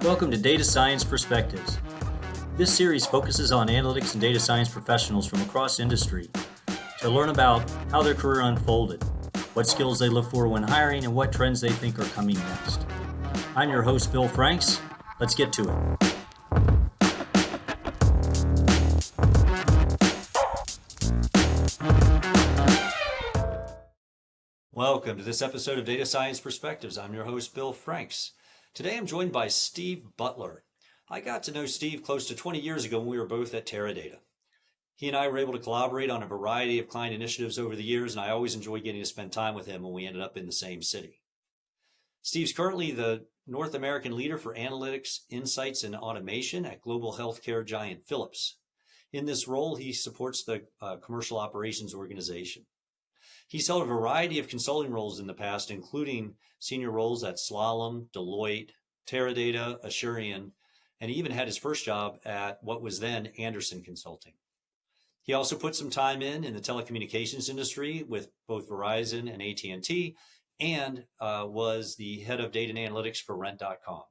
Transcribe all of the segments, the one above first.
Welcome to Data Science Perspectives. This series focuses on analytics and data science professionals from across industry to learn about how their career unfolded, what skills they look for when hiring, and what trends they think are coming next. I'm your host, Bill Franks. Let's get to it. Welcome to this episode of Data Science Perspectives. I'm your host, Bill Franks. Today I'm joined by Steve Butler. I got to know Steve close to 20 years ago when we were both at Teradata. He and I were able to collaborate on a variety of client initiatives over the years, and I always enjoyed getting to spend time with him when we ended up in the same city. Steve's currently the North American leader for analytics, insights, and automation at global healthcare giant Philips. In this role, he supports the commercial operations organization. He's held a variety of consulting roles in the past, including senior roles at Slalom, Deloitte, Teradata, Asurion, and he even had his first job at what was then Andersen Consulting. He also put some time in the telecommunications industry with both Verizon and AT&T, and was the head of data and analytics for Rent.com.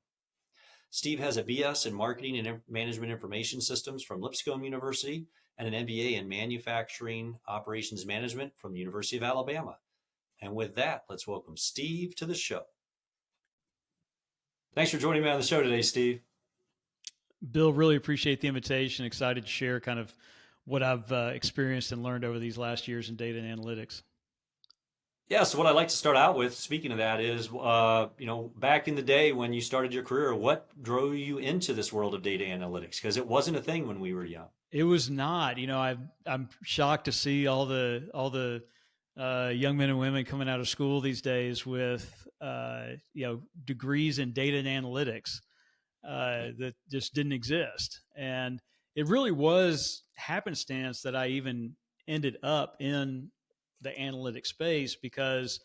Steve has a BS in marketing and management information systems from Lipscomb University and an MBA in manufacturing operations management from the University of Alabama. And with that, let's welcome Steve to the show. Thanks for joining me on the show today, Steve. Bill, really appreciate the invitation. Excited to share kind of what I've experienced and learned over these last years in data and analytics. Yeah, so what I'd like to start out with, speaking of that, is, back in the day when you started your career, what drove you into this world of data analytics? Because it wasn't a thing when we were young. It was not. I'm shocked to see all the young men and women coming out of school these days with degrees in data and analytics that just didn't exist. And it really was happenstance that I even ended up in the analytics space, because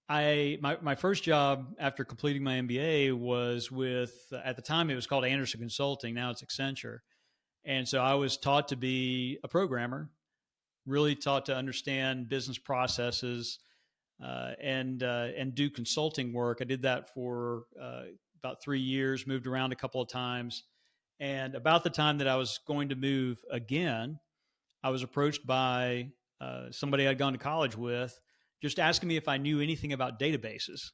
my first job after completing my MBA was with, at the time it was called Andersen Consulting, now it's Accenture. And so I was taught to be a programmer, really taught to understand business processes and do consulting work. I did that for about 3 years, moved around a couple of times. And about the time that I was going to move again, I was approached by somebody I'd gone to college with, just asking me if I knew anything about databases.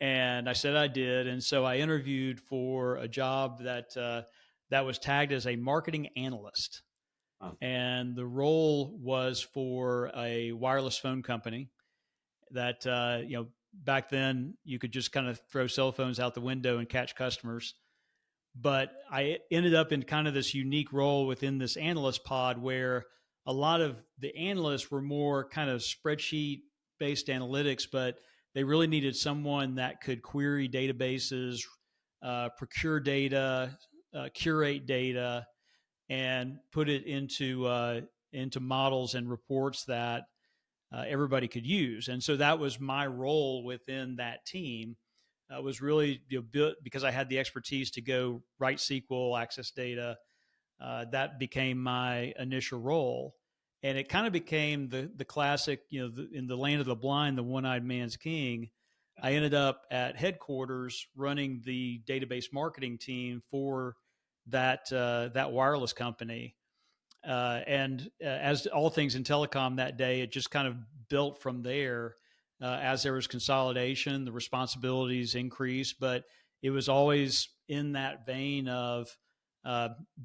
And I said I did. And so I interviewed for a job that was tagged as a marketing analyst. Oh. And the role was for a wireless phone company that, back then you could just kind of throw cell phones out the window and catch customers. But I ended up in kind of this unique role within this analyst pod where a lot of the analysts were more kind of spreadsheet-based analytics, but they really needed someone that could query databases, procure data, curate data, and put it into models and reports that everybody could use. And so that was my role within that team. Was really built because I had the expertise to go write SQL, access data. That became my initial role. And it kind of became the classic, in the land of the blind, the one-eyed man's king. I ended up at headquarters running the database marketing team for that wireless company. And as all things in telecom that day, it just kind of built from there. As there was consolidation, the responsibilities increased, but it was always in that vein of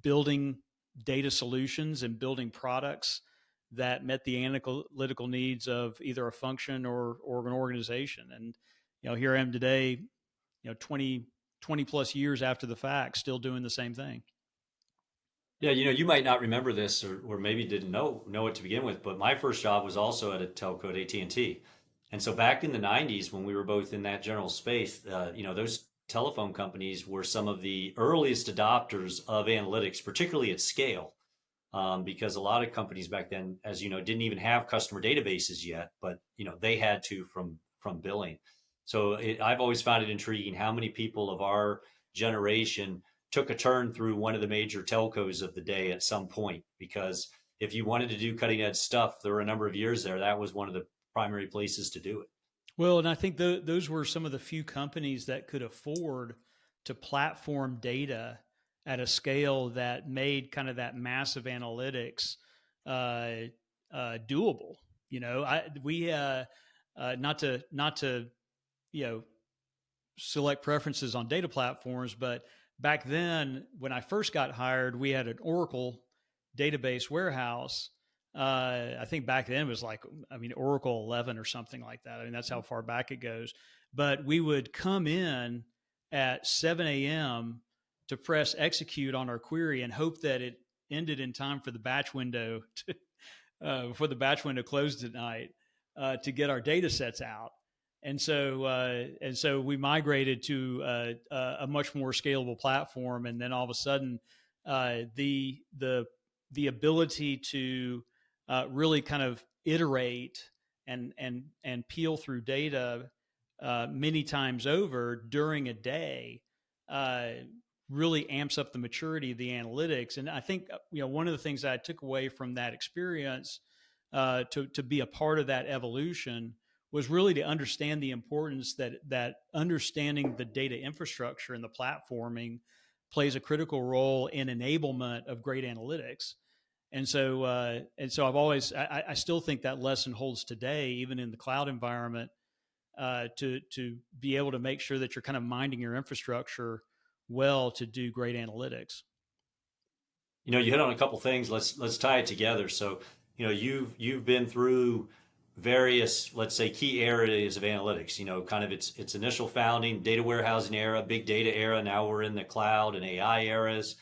building data solutions and building products that met the analytical needs of either a function or an organization. And, here I am today, 20 plus years after the fact, still doing the same thing. Yeah, you might not remember this or maybe didn't know it to begin with, but my first job was also at a telco at AT&T. And so back in the 90s, when we were both in that general space, those telephone companies were some of the earliest adopters of analytics, particularly at scale, because a lot of companies back then, as you know, didn't even have customer databases yet, but they had to from billing. So I've always found it intriguing how many people of our generation took a turn through one of the major telcos of the day at some point, because if you wanted to do cutting edge stuff, there were a number of years there, that was one of the primary places to do it. Well, and I think those were some of the few companies that could afford to platform data at a scale that made kind of that massive analytics doable. We not to select preferences on data platforms, but back then when I first got hired, we had an Oracle database warehouse. I think back then it was Oracle 11 or something like that. I mean, that's how far back it goes. But we would come in at 7 a.m. to press execute on our query and hope that it ended in time for the batch window before the batch window closed at night to get our data sets out. And so we migrated to a much more scalable platform, and then all of a sudden, the ability to really kind of iterate and peel through data many times over during a day really amps up the maturity of the analytics. And I think one of the things that I took away from that experience to be a part of that evolution was really to understand the importance that understanding the data infrastructure and the platforming plays a critical role in enablement of great analytics. And so I still think that lesson holds today, even in the cloud environment, to be able to make sure that you're kind of minding your infrastructure well to do great analytics. You hit on a couple things. Let's tie it together. So, you've been through various, let's say, key areas of analytics. Kind of its initial founding, data warehousing era, big data era. Now we're in the cloud and AI eras.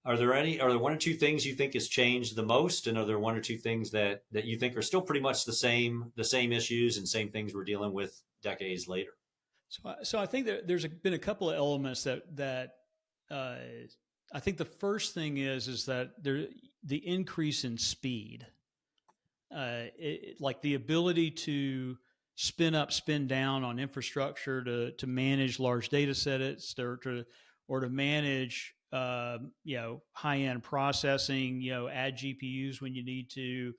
Are there one or two things you think has changed the most, and are there one or two things that you think are still pretty much the same issues and same things we're dealing with decades later? So I think that there's been a couple of elements that I think the first thing is that the increase in speed, like the ability to spin up, spin down on infrastructure to manage large data sets, or to manage high end processing, add GPUs when you need to.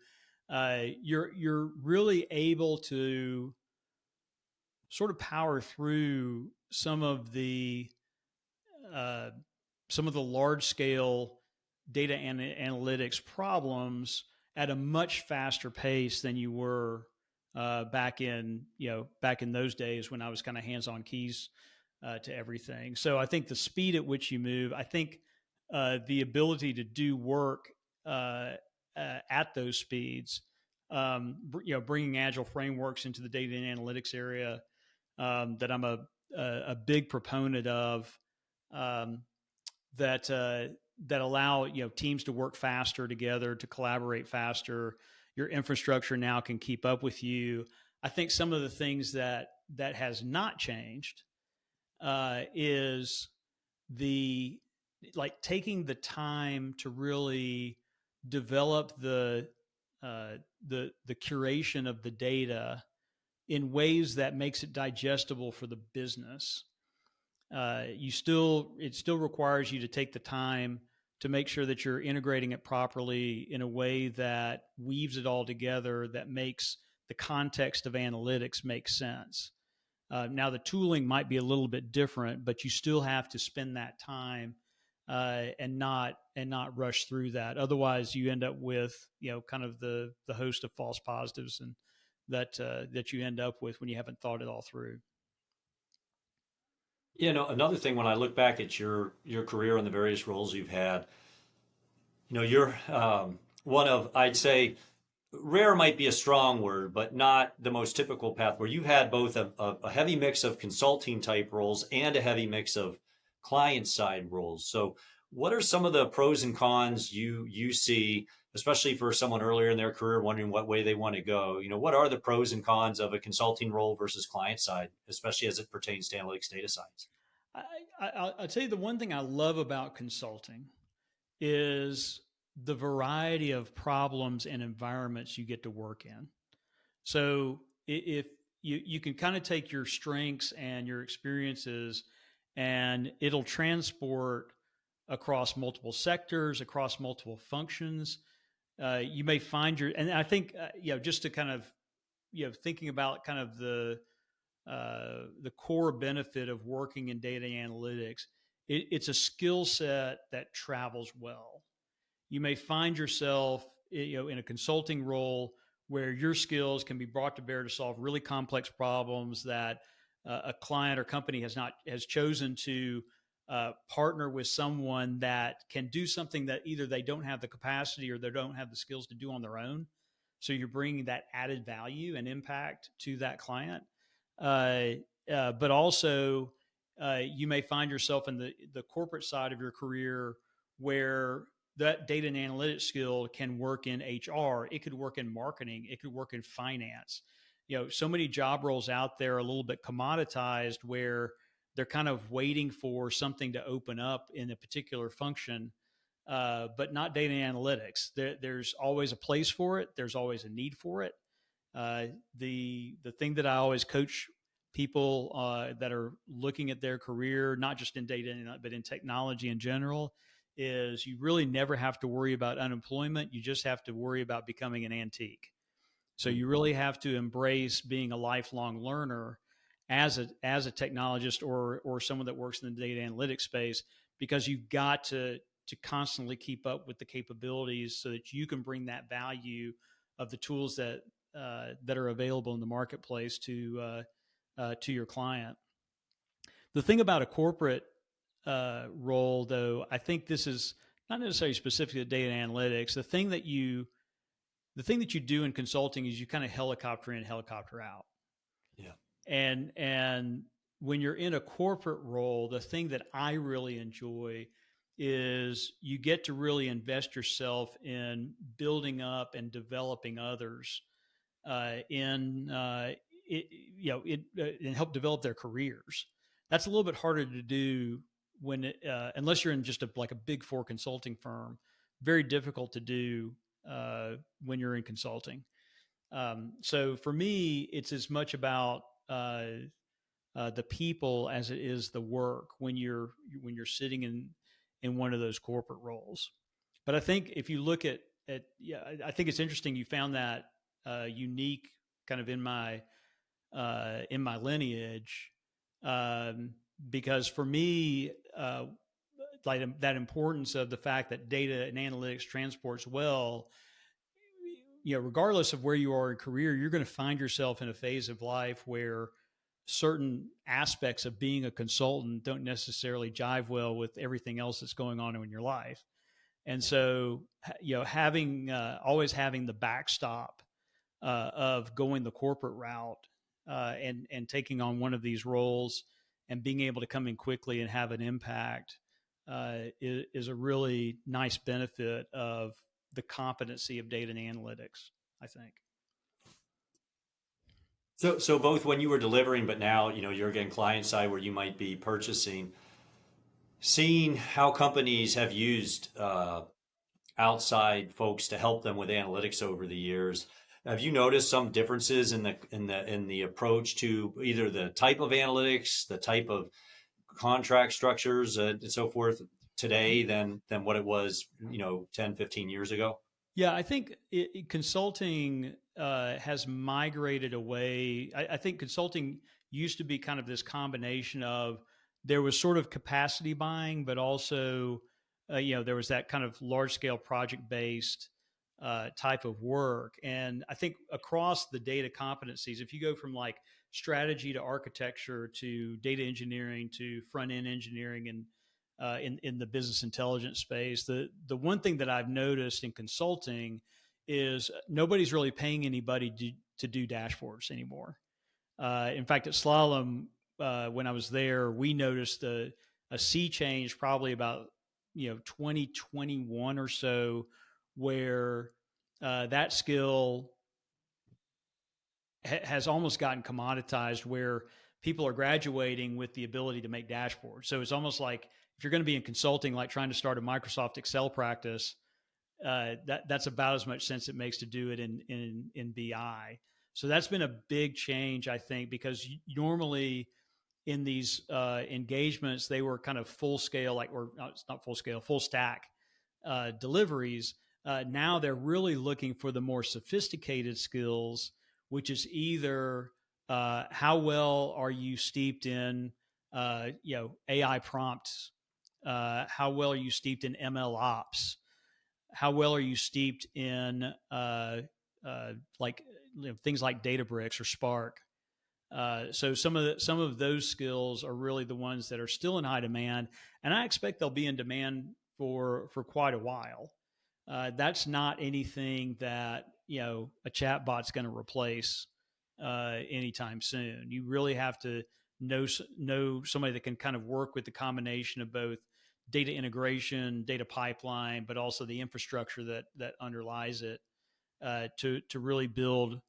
You're really able to sort of power through some of the large scale data analytics problems at a much faster pace than you were back in those days when I was kind of hands on keys to everything. So I think the speed at which you move, I think the ability to do work at those speeds, bringing agile frameworks into the data and analytics area, that I'm a big proponent of, that allow teams to work faster together, to collaborate faster. Your infrastructure now can keep up with you. I think some of the things that has not changed is taking the time to really develop the curation of the data in ways that makes it digestible for the business. It still requires you to take the time to make sure that you're integrating it properly in a way that weaves it all together, that makes the context of analytics make sense. Now the tooling might be a little bit different, but you still have to spend that time and not rush through that. Otherwise, you end up with kind of the host of false positives and that you end up with when you haven't thought it all through. Another thing, when I look back at your career and the various roles you've had, you're one of, I'd say, rare might be a strong word, but not the most typical path, where you've had both a heavy mix of consulting type roles and a heavy mix of client side roles. So what are some of the pros and cons you see, especially for someone earlier in their career wondering what way they want to go? What are the pros and cons of a consulting role versus client side, especially as it pertains to analytics data science? I'll tell you, the one thing I love about consulting is the variety of problems and environments you get to work in. So if you can kind of take your strengths and your experiences, and it'll transport across multiple sectors, across multiple functions. You may find and I think, just to kind of, thinking about kind of the core benefit of working in data analytics it's a skill set that travels well. You may find yourself, in a consulting role where your skills can be brought to bear to solve really complex problems that a client or company has chosen to partner with someone that can do something that either they don't have the capacity or they don't have the skills to do on their own. So you're bringing that added value and impact to that client. Uh, but also, you may find yourself in the corporate side of your career where that data and analytics skill can work in HR. It could work in marketing. It could work in finance. So many job roles out there are a little bit commoditized where they're kind of waiting for something to open up in a particular function, but not data and analytics. There's always a place for it. There's always a need for it. Uh, the thing that I always coach people that are looking at their career, not just in data but in technology in general, is you really never have to worry about unemployment. You just have to worry about becoming an antique. So you really have to embrace being a lifelong learner as a technologist or someone that works in the data analytics space, because you've got to constantly keep up with the capabilities so that you can bring that value of the tools that are available in the marketplace to your client. The thing about a corporate role, though, I think this is not necessarily specific to data analytics. The thing that you do in consulting is you kind of helicopter in, helicopter out. Yeah. And when you're in a corporate role, the thing that I really enjoy is you get to really invest yourself in building up and developing others in it, and help develop their careers. That's a little bit harder to do unless you're in just like a big four consulting firm. Very difficult to do when you're in consulting. So for me, it's as much about the people as it is the work when you're sitting in one of those corporate roles. But I think if you look at yeah, I think it's interesting you found that unique kind of in my lineage, um, because for me, like that importance of the fact that data and analytics transports well, regardless of where you are in career, you're going to find yourself in a phase of life where certain aspects of being a consultant don't necessarily jive well with everything else that's going on in your life. And so, having always having the backstop of going the corporate route and taking on one of these roles and being able to come in quickly and have an impact is a really nice benefit of the competency of data and analytics, I think. So both when you were delivering, but now, you're again client side where you might be purchasing, seeing how companies have used outside folks to help them with analytics over the years. Have you noticed some differences in the approach to either the type of analytics, the type of contract structures, and so forth today than what it was, 10, 15 years ago? Yeah, I think consulting has migrated away. I think consulting used to be kind of this combination of there was sort of capacity buying, but also, there was that kind of large scale project based type of work. And I think across the data competencies, if you go from like strategy to architecture to data engineering to front end engineering and in the business intelligence space. The one thing that I've noticed in consulting is nobody's really paying anybody to do dashboards anymore. In fact, at Slalom, when I was there, we noticed a sea change probably about 2021 or so, where that skill has almost gotten commoditized, where people are graduating with the ability to make dashboards. So it's almost like if you're going to be in consulting, like trying to start a Microsoft Excel practice, that's about as much sense it makes to do it in BI. So that's been a big change, I think, because normally in these engagements, they were kind of full scale, it's not full scale, full stack deliveries. Now they're really looking for the more sophisticated skills, which is either how well are you steeped in, AI prompts How well are you steeped in ML ops? How well are you steeped in like things like Databricks or Spark? So some of those skills are really the ones that are still in high demand, and I expect they'll be in demand for quite a while. That's not anything that a chatbot's going to replace anytime soon. You really have to know somebody that can kind of work with the combination of both data integration, data pipeline, but also the infrastructure that underlies it to really build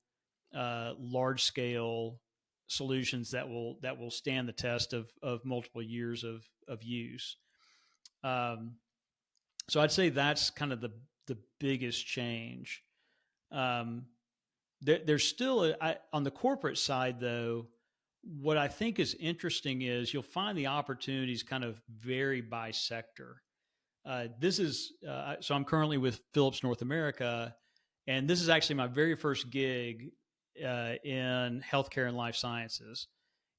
large scale solutions that will stand the test of multiple years of use. Um, so I'd say that's kind of the biggest change. Um, there's still on the corporate side though. What I think is interesting is you'll find the opportunities kind of vary by sector. This is so I'm currently with Philips North America, and this is actually my very first gig in healthcare and life sciences.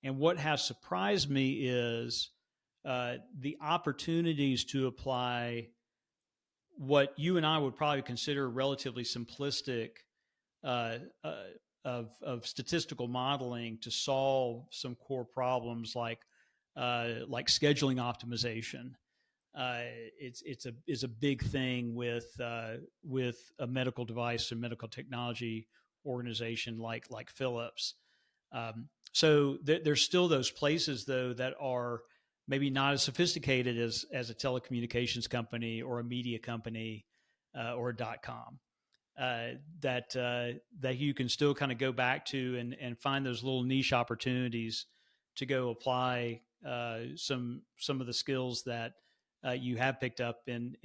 And what has surprised me is the opportunities to apply what you and I would probably consider relatively simplistic uh, uh, of statistical modeling to solve some core problems like scheduling optimization. It's a big thing with a medical device and medical technology organization like Philips. There's still those places though that are maybe not as sophisticated as a telecommunications company or a media company or a .com. That you can still kind of go back to and find those little niche opportunities to go apply some of the skills that you have picked up in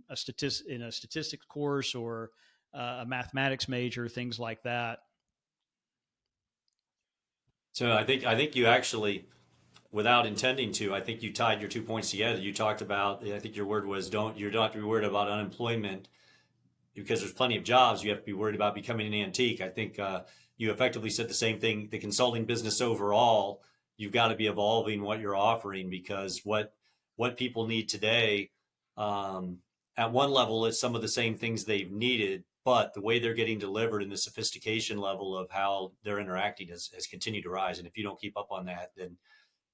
a statistics course or a mathematics major, things like that. So I think you actually, without intending to, I think you tied your 2 points together. You talked about, I think your word was, you don't have to be worried about unemployment because there's plenty of jobs. You have to be worried about becoming an antique. I think you effectively said the same thing. The consulting business overall, you've got to be evolving what you're offering because what people need today, um, at one level, it's some of the same things they've needed, but the way they're getting delivered and the sophistication level of how they're interacting has continued to rise. And if you don't keep up on that, then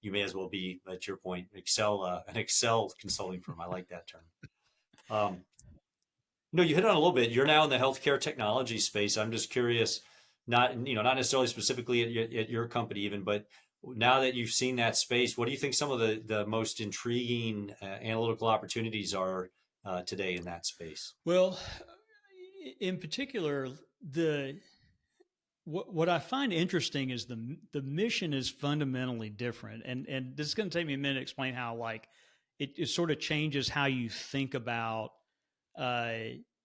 you may as well be, at your point, an Excel consulting firm. I like that term. Um, no, you hit on a little bit. You're now in the healthcare technology space. I'm just curious, not necessarily specifically at your company even, but now that you've seen that space, what do you think some of the most intriguing analytical opportunities are today in that space? Well, in particular, the what I find interesting is the mission is fundamentally different, and this is going to take me a minute to explain how like it sort of changes how you think about uh,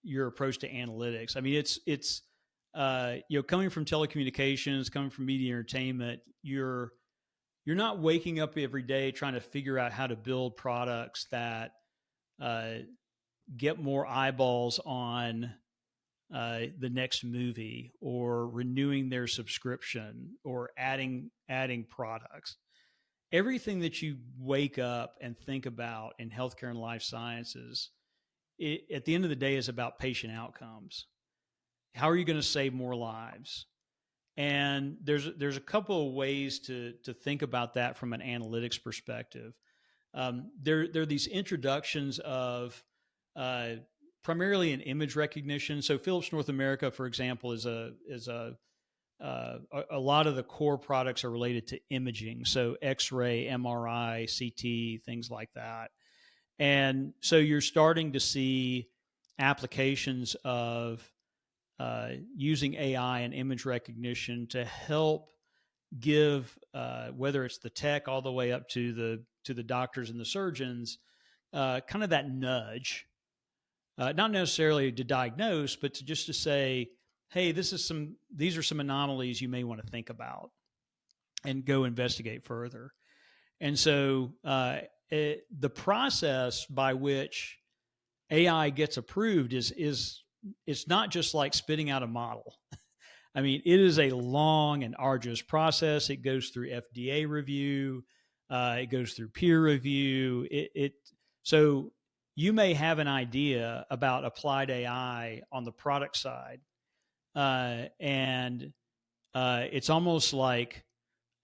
your approach to analytics. I mean, it's coming from telecommunications, coming from media entertainment, you're not waking up every day trying to figure out how to build products that uh, get more eyeballs on the next movie or renewing their subscription or adding products. Everything that you wake up and think about in healthcare and life sciences, at the end of the day, is about patient outcomes. How are you going to save more lives? And there's a couple of ways to think about that from an analytics perspective. There are these introductions of uh, primarily in image recognition. So Philips North America, for example, a lot of the core products are related to imaging. So X-ray, MRI, CT, things like that. And so you're starting to see applications of using AI and image recognition to help give whether it's the tech all the way up to the doctors and the surgeons kind of that nudge, not necessarily to diagnose, but to just to say, hey, these are some anomalies you may want to think about and go investigate further. And so the process by which AI gets approved is it's not just like spitting out a model. I mean, it is a long and arduous process. It goes through FDA review. It goes through peer review. So you may have an idea about applied AI on the product side, and it's almost like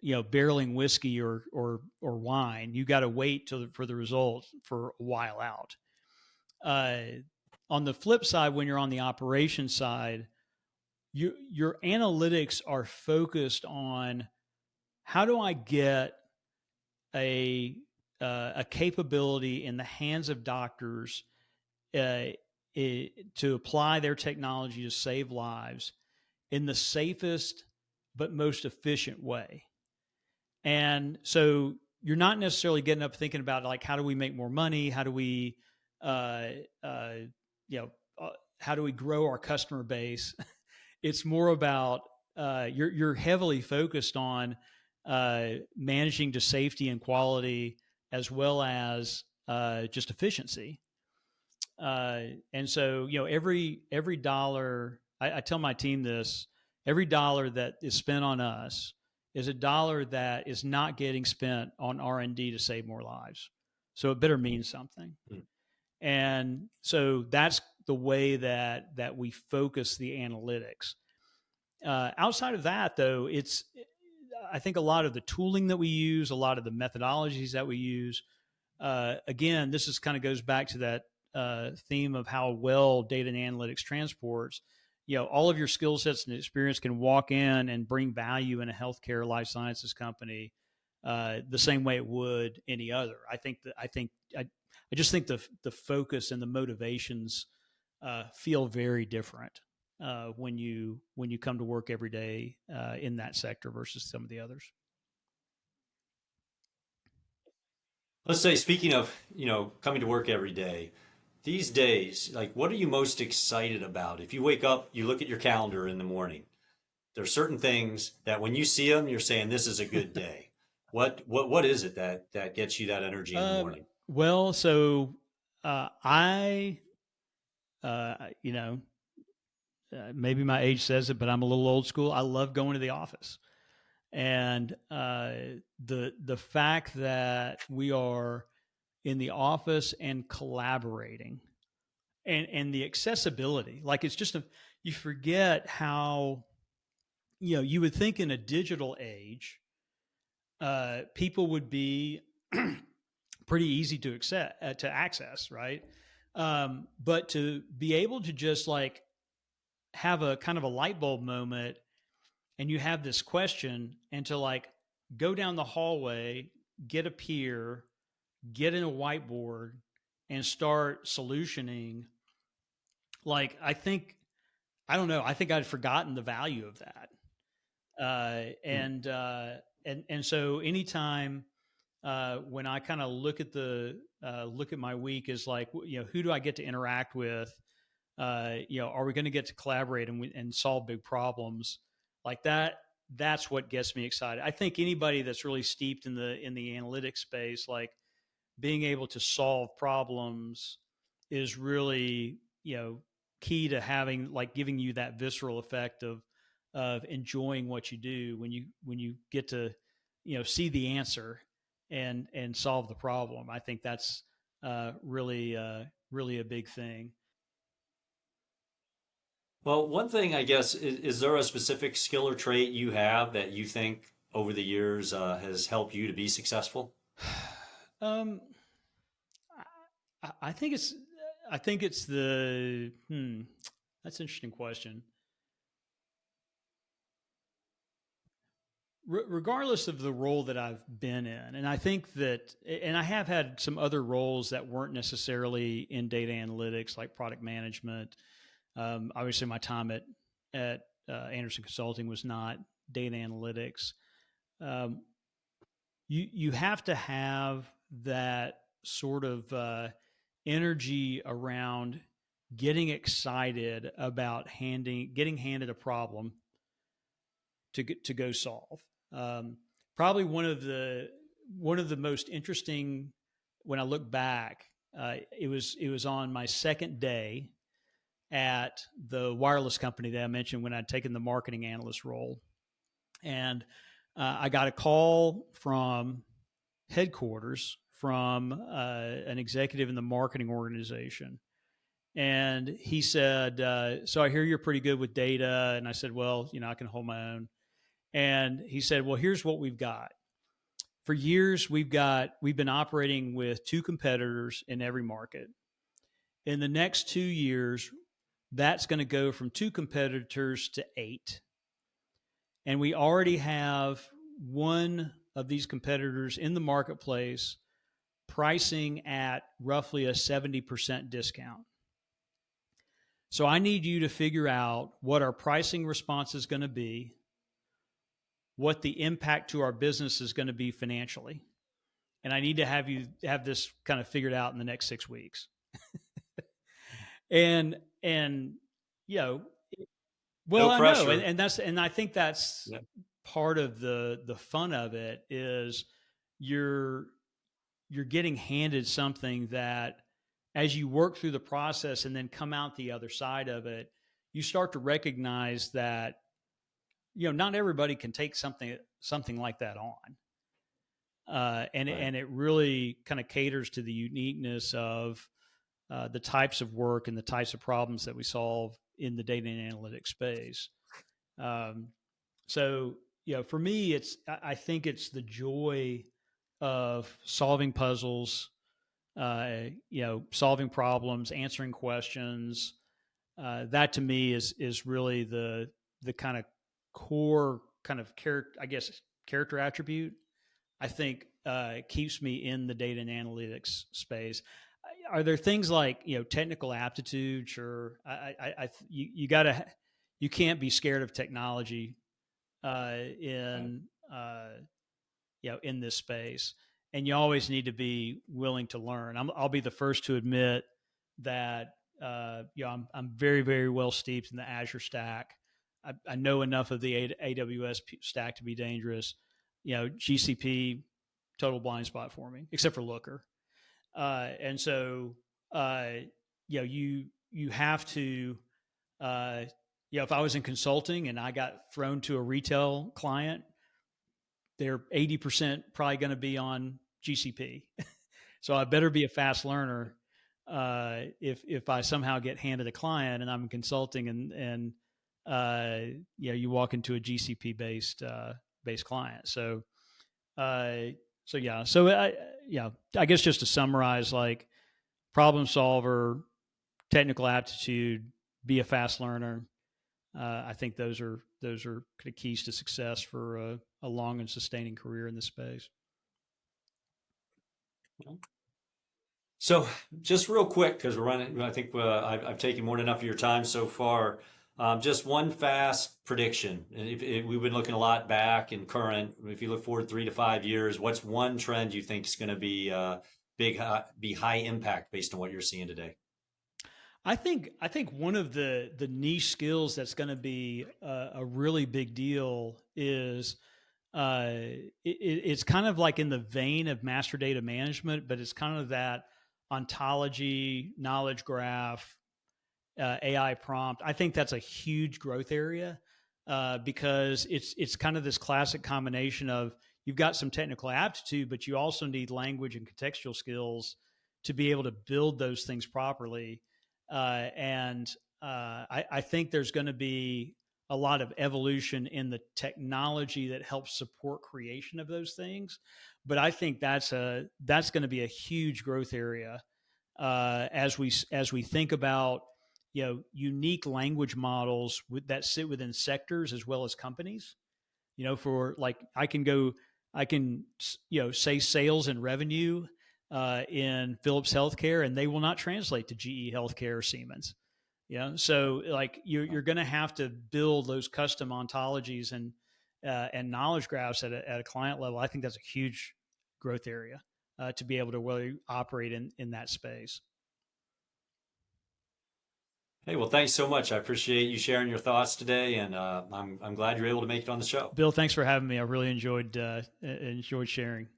barreling whiskey or wine. You got to wait for the result for a while out. Uh, on the flip side, when you're on the operation side, your analytics are focused on how do I get a a capability in the hands of doctors uh, to apply their technology to save lives in the safest but most efficient way. And so you're not necessarily getting up thinking about like how do we make more money, how do we, uh, uh, you know, how do we grow our customer base. It's more about you're heavily focused on managing to safety and quality as well as just efficiency. And so every dollar, I tell my team this: every dollar that is spent on us is a dollar that is not getting spent on R&D to save more lives. So it better mean something. Mm. And so that's the way that we focus the analytics. Outside of that, though, it's I think a lot of the tooling that we use, a lot of the methodologies that we use. Again, this is kind of goes back to that theme of how well data and analytics transports. All of your skill sets and experience can walk in and bring value in a healthcare life sciences company the same way it would any other. I just think the focus and the motivations feel very different when you come to work every day in that sector versus some of the others. Let's say, speaking of, coming to work every day, these days, like, what are you most excited about? If you wake up, you look at your calendar in the morning, there's certain things that when you see them, you're saying this is a good day. What is it that gets you that energy in the morning? Well, so I, you know, maybe my age says it, but I'm a little old school. I love going to the office, and the fact that we are in the office and collaborating, and the accessibility, like it's just you forget how you would think in a digital age, people would be pretty easy to access, right? But to be able to just like have a kind of a light bulb moment, and you have this question, and to like go down the hallway, get a peer, get in a whiteboard, and start solutioning. Like I don't know. I think I'd forgotten the value of that. Hmm. And so anytime when I kind of look at my week is like, who do I get to interact with? Are we going to get to collaborate and solve big problems like that? That's what gets me excited. I think anybody that's really steeped in the analytics space, like being able to solve problems, is really key to having like giving you that visceral effect of enjoying what you do when you get to see the answer and solve the problem. I think that's really a big thing. Well, one thing, I guess, is there a specific skill or trait you have that you think over the years has helped you to be successful? um, I think it's the that's an interesting question. Regardless of the role that I've been in, and I think that, and I have had some other roles that weren't necessarily in data analytics, like product management. Obviously, my time at Anderson Consulting was not data analytics. Um, you have to have that sort of energy around getting excited about getting handed a problem to go solve. Um, Probably one of the most interesting, when I look back, it was on my second day at the wireless company that I mentioned when I'd taken the marketing analyst role, and I got a call from headquarters from an executive in the marketing organization. And he said, so I hear you're pretty good with data. And I said, well, I can hold my own. And he said, well, here's what we've got. For years, we've been operating with two competitors in every market. In the next 2 years, that's going to go from two competitors to 8. And we already have one of these competitors in the marketplace pricing at roughly a 70% discount. So I need you to figure out what our pricing response is going to be, what the impact to our business is going to be financially. And I need to have you have this kind of figured out in the next 6 weeks. and you know, well, No I know, pressure. and I think that's Yeah. part of the fun of it is you're getting handed something that as you work through the process and then come out the other side of it, you start to recognize that not everybody can take something like that on. And it really kind of caters to the uniqueness of the types of work and the types of problems that we solve in the data and analytics space. So, for me, I think it's the joy of solving puzzles, solving problems, answering questions. That to me is really the kind of core kind of character attribute I think keeps me in the data and analytics space. Are there things like technical aptitude? Sure, you can't be scared of technology in in this space, and you always need to be willing to learn. I'll be the first to admit that I'm very, very well steeped in the Azure stack. I know enough of the AWS stack to be dangerous. GCP, total blind spot for me, except for Looker. And so, you have to, if I was in consulting and I got thrown to a retail client, they're 80% probably going to be on GCP. So I better be a fast learner if I somehow get handed a client and I'm consulting and you walk into a GCP based client. So I guess just to summarize, like problem solver, technical aptitude, be a fast learner. I think those are kind of keys to success for a long and sustaining career in this space. So just real quick, because we're running, I think I've taken more than enough of your time so far. Just one fast prediction. And if we've been looking a lot back and current. If you look forward 3 to 5 years, what's one trend you think is going to be be high impact based on what you're seeing today? I think one of the niche skills that's going to be a really big deal is it's kind of like in the vein of master data management, but it's kind of that ontology, knowledge graph, AI prompt. I think that's a huge growth area because it's kind of this classic combination of you've got some technical aptitude, but you also need language and contextual skills to be able to build those things properly. I think there's going to be a lot of evolution in the technology that helps support creation of those things. But I think that's going to be a huge growth area as we think about unique language models that sit within sectors as well as companies. For like I can say sales and revenue in Philips Healthcare, and they will not translate to GE Healthcare or Siemens. So like you're going to have to build those custom ontologies and knowledge graphs at a client level. I think that's a huge growth area to be able to really operate in that space. Hey, well, thanks so much. I appreciate you sharing your thoughts today, and I'm glad you're able to make it on the show. Bill, thanks for having me. I really enjoyed sharing.